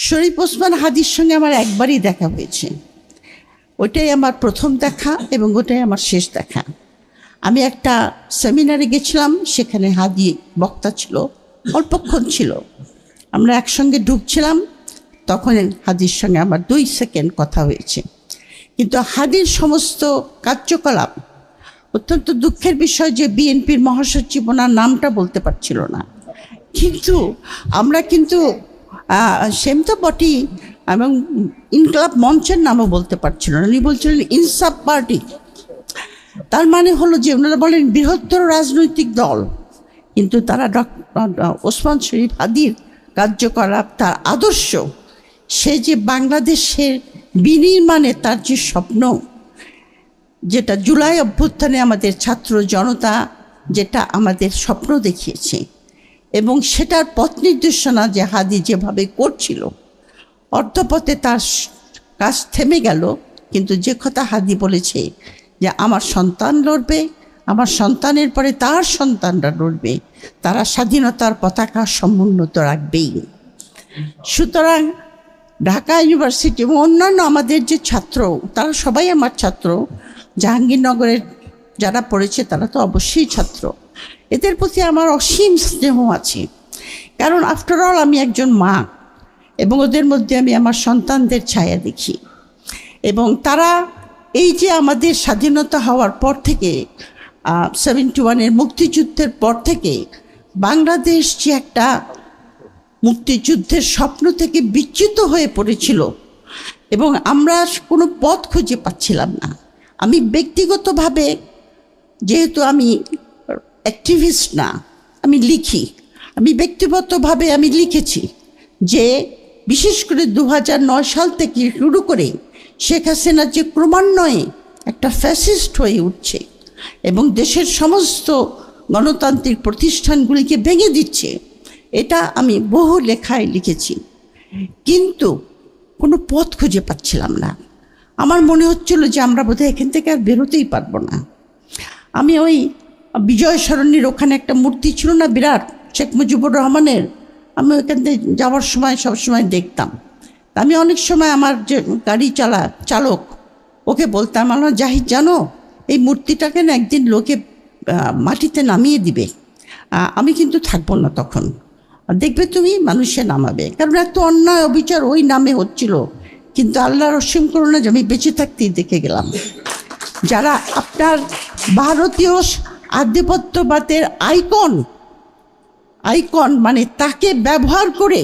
শরীফ ওসমান হাদির সঙ্গে আমার একবারই দেখা হয়েছে। ওটাই আমার প্রথম দেখা এবং ওটাই আমার শেষ দেখা। আমি একটা সেমিনারে গেছিলাম, সেখানে হাদি বক্তা ছিল, অল্পক্ষণ ছিল। আমরা একসঙ্গে ঢুকছিলাম, তখন হাদির সঙ্গে আমার 2 সেকেন্ড কথা হয়েছে। কিন্তু হাদির সমস্ত কার্যকলাপ, অত্যন্ত দুঃখের বিষয় যে বিএনপির মহাসচিব ওনার নামটা বলতে পারছিল না, কিন্তু আমরা কিন্তু সেম তো বটি, এবং ইনকলাব মঞ্চের নামও বলতে পারছিল না। উনি বলছিলেন ইনসাফ পার্টি। তার মানে হলো যে ওনারা বলেন বৃহত্তর রাজনৈতিক দল, কিন্তু তারা ওসমান শরীফ হাদির কার্যকলাপ, তার আদর্শ, সে যে বাংলাদেশের বিনির্মাণে তার যে স্বপ্ন, যেটা জুলাই অভ্যুত্থানে আমাদের ছাত্র জনতা যেটা আমাদের স্বপ্ন দেখিয়েছে, এবং সেটার পথ নির্দেশনা যে হাদি যেভাবে করছিল, অর্ধপথে তার কাজ থেমে গেল। কিন্তু যে কথা হাদি বলেছে যে আমার সন্তান লড়বে, আমার সন্তানের পরে তার সন্তানরা লড়বে, তারা স্বাধীনতার পতাকা সমুন্নত রাখবেই। সুতরাং ঢাকা ইউনিভার্সিটি এবং অন্যান্য আমাদের যে ছাত্র, তারা সবাই আমার ছাত্র। জাহাঙ্গীরনগরের যারা পড়েছে তারা তো অবশ্যই ছাত্র। এদের প্রতি আমার অসীম স্নেহ আছে, কারণ আফটার অল আমি একজন মা, এবং ওদের মধ্যে আমি আমার সন্তানদের ছায়া দেখি। এবং তারা এই যে আমাদের স্বাধীনতা হওয়ার পর থেকে 71-এর মুক্তিযুদ্ধের পর থেকে বাংলাদেশ যে একটা মুক্তিযুদ্ধের স্বপ্ন থেকে বিচ্যুত হয়ে পড়েছিল, এবং আমরা কোনো পথ খুঁজে পাচ্ছিলাম না। আমি ব্যক্তিগতভাবে, যেহেতু আমি অ্যাক্টিভিস্ট না, আমি লিখি, আমি ব্যক্তিগতভাবে আমি লিখেছি যে বিশেষ করে 2009 সাল থেকে শুরু করে শেখ হাসিনা যে ক্রমান্বয়ে একটা ফ্যাসিস্ট হয়ে উঠছে এবং দেশের সমস্ত গণতান্ত্রিক প্রতিষ্ঠানগুলিকে ভেঙে দিচ্ছে, এটা আমি বহু লেখায় লিখেছি। কিন্তু কোনো পথ খুঁজে পাচ্ছিলাম না। আমার মনে হচ্ছিল যে আমরা বোধহয় এখান থেকে আর বেরোতেই পারবো না। আমি ওই বিজয় সরণির ওখানে একটা মূর্তি ছিল না বিরাট, শেখ মুজিবুর রহমানের, আমি ওইখান থেকে যাওয়ার সময় সবসময় দেখতাম। আমি অনেক সময় আমার যে গাড়ি চালক, ওকে বলতাম, আমার জাহিদ জানো, এই মূর্তিটাকে না একদিন লোকে মাটিতে নামিয়ে দিবে, আমি কিন্তু থাকবো না তখন, দেখবে তুমি মানুষে নামাবে। কারণ এত অন্যায় অবিচার ওই নামে হচ্ছিল। কিন্তু আল্লাহর অসীম করুণা যে আমি বেঁচে থাকতেই দেখে গেলাম, যারা আপনার ভারতীয় আধিপত্যবাদের আইকন মানে তাকে ব্যবহার করে